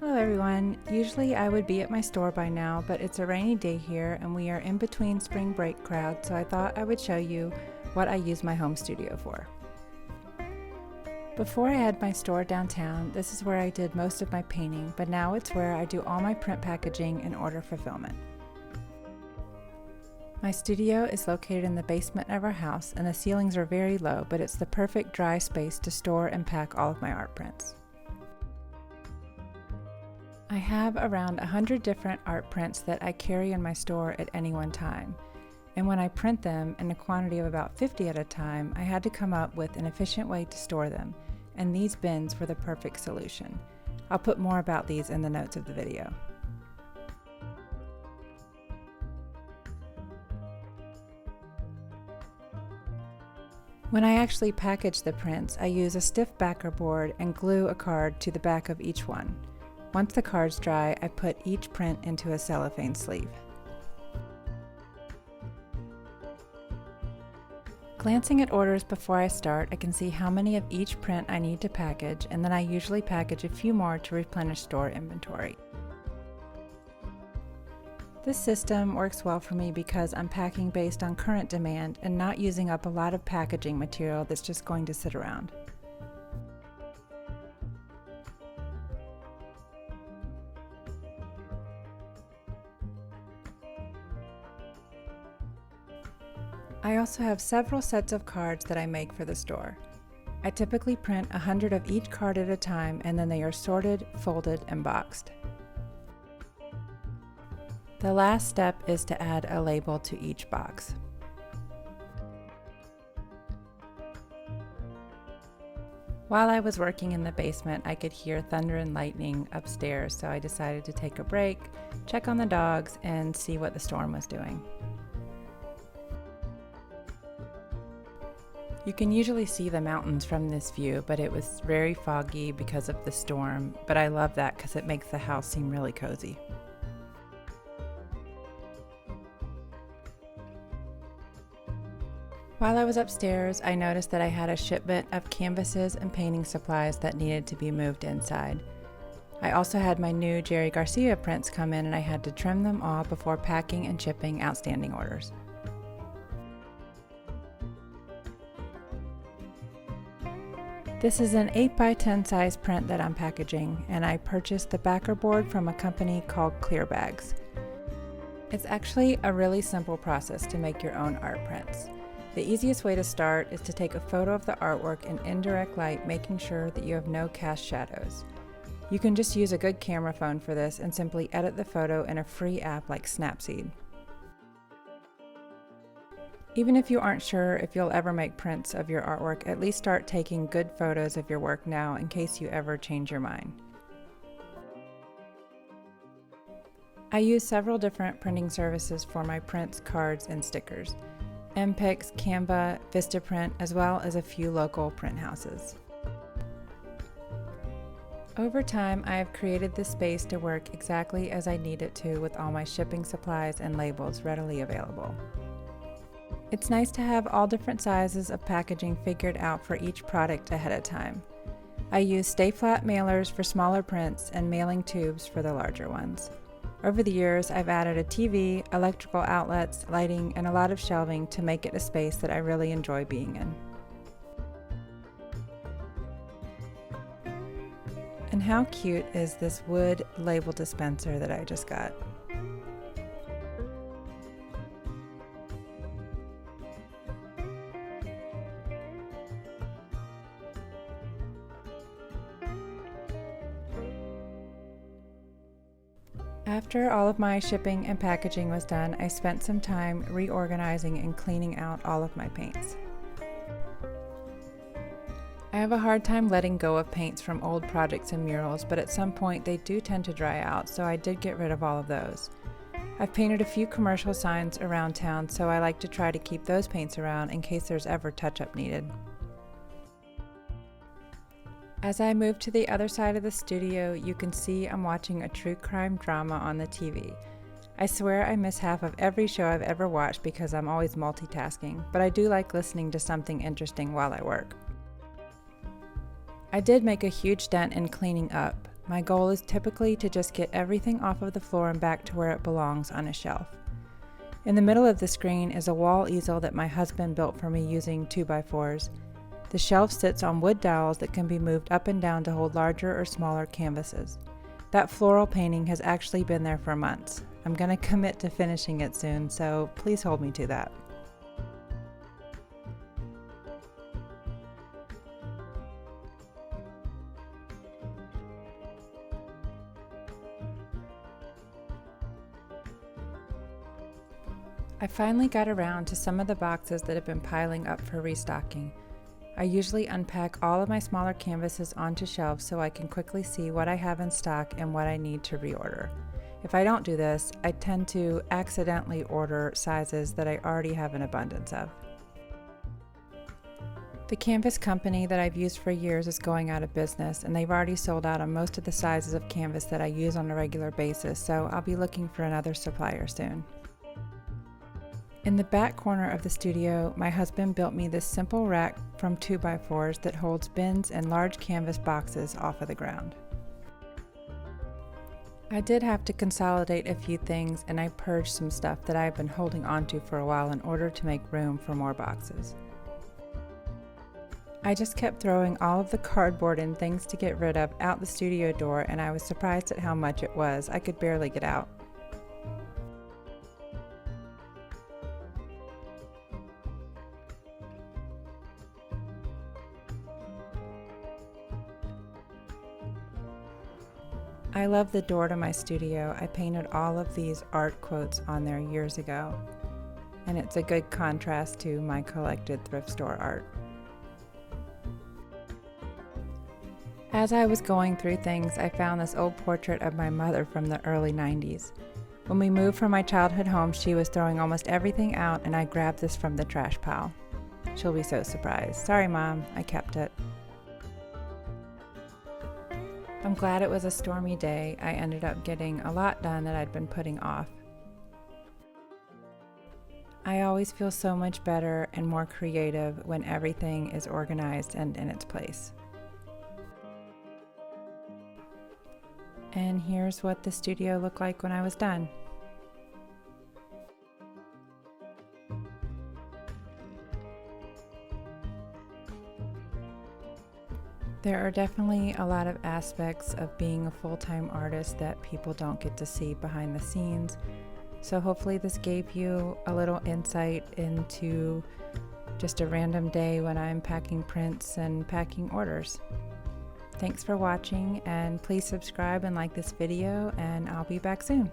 Hello everyone. Usually I would be at my store by now, but it's a rainy day here and we are in between spring break crowd, so I thought I would show you what I use my home studio for. Before I had my store downtown, this is where I did most of my painting, but now it's where I do all my print packaging and order fulfillment. My studio is located in the basement of our house and the ceilings are very low, but it's the perfect dry space to store and pack all of my art prints. I have around 100 different art prints that I carry in my store at any one time. And when I print them in a quantity of about 50 at a time, I had to come up with an efficient way to store them, and these bins were the perfect solution. I'll put more about these in the notes of the video. When I actually package the prints, I use a stiff backer board and glue a card to the back of each one. Once the cards dry, I put each print into a cellophane sleeve. Glancing at orders before I start, I can see how many of each print I need to package, and then I usually package a few more to replenish store inventory. This system works well for me because I'm packing based on current demand and not using up a lot of packaging material that's just going to sit around. I also have several sets of cards that I make for the store. I typically print 100 of each card at a time, and then they are sorted, folded, and boxed. The last step is to add a label to each box. While I was working in the basement, I could hear thunder and lightning upstairs, so I decided to take a break, check on the dogs, and see what the storm was doing. You can usually see the mountains from this view, but it was very foggy because of the storm, but I love that because it makes the house seem really cozy. While I was upstairs, I noticed that I had a shipment of canvases and painting supplies that needed to be moved inside. I also had my new Jerry Garcia prints come in and I had to trim them all before packing and shipping outstanding orders. This is an 8x10 size print that I'm packaging, and I purchased the backer board from a company called Clear Bags. It's actually a really simple process to make your own art prints. The easiest way to start is to take a photo of the artwork in indirect light, making sure that you have no cast shadows. You can just use a good camera phone for this and simply edit the photo in a free app like Snapseed. Even if you aren't sure if you'll ever make prints of your artwork, at least start taking good photos of your work now in case you ever change your mind. I use several different printing services for my prints, cards, and stickers. MPix, Canva, Vistaprint, as well as a few local print houses. Over time, I have created this space to work exactly as I need it to, with all my shipping supplies and labels readily available. It's nice to have all different sizes of packaging figured out for each product ahead of time. I use stay flat mailers for smaller prints and mailing tubes for the larger ones. Over the years, I've added a TV, electrical outlets, lighting, and a lot of shelving to make it a space that I really enjoy being in. And how cute is this wood label dispenser that I just got? After all of my shipping and packaging was done, I spent some time reorganizing and cleaning out all of my paints. I have a hard time letting go of paints from old projects and murals, but at some point they do tend to dry out, so I did get rid of all of those. I've painted a few commercial signs around town, so I like to try to keep those paints around in case there's ever touch-up needed. As I move to the other side of the studio, you can see I'm watching a true crime drama on the TV. I swear I miss half of every show I've ever watched because I'm always multitasking, but I do like listening to something interesting while I work. I did make a huge dent in cleaning up. My goal is typically to just get everything off of the floor and back to where it belongs on a shelf. In the middle of the screen is a wall easel that my husband built for me using 2x4s. The shelf sits on wood dowels that can be moved up and down to hold larger or smaller canvases. That floral painting has actually been there for months. I'm going to commit to finishing it soon, so please hold me to that. I finally got around to some of the boxes that have been piling up for restocking. I usually unpack all of my smaller canvases onto shelves so I can quickly see what I have in stock and what I need to reorder. If I don't do this, I tend to accidentally order sizes that I already have an abundance of. The canvas company that I've used for years is going out of business, and they've already sold out on most of the sizes of canvas that I use on a regular basis, so I'll be looking for another supplier soon. In the back corner of the studio, my husband built me this simple rack from 2x4s that holds bins and large canvas boxes off of the ground. I did have to consolidate a few things, and I purged some stuff that I've been holding onto for a while in order to make room for more boxes. I just kept throwing all of the cardboard and things to get rid of out the studio door, and I was surprised at how much it was. I could barely get out. I love the door to my studio. I painted all of these art quotes on there years ago, and it's a good contrast to my collected thrift store art. As I was going through things, I found this old portrait of my mother from the early 90s. When we moved from my childhood home, she was throwing almost everything out, and I grabbed this from the trash pile. She'll be so surprised. Sorry, Mom, I kept it. I'm glad it was a stormy day. I ended up getting a lot done that I'd been putting off. I always feel so much better and more creative when everything is organized and in its place. And here's what the studio looked like when I was done. There are definitely a lot of aspects of being a full-time artist that people don't get to see behind the scenes. So hopefully this gave you a little insight into just a random day when I'm packing prints and packing orders. Thanks for watching, and please subscribe and like this video, and I'll be back soon.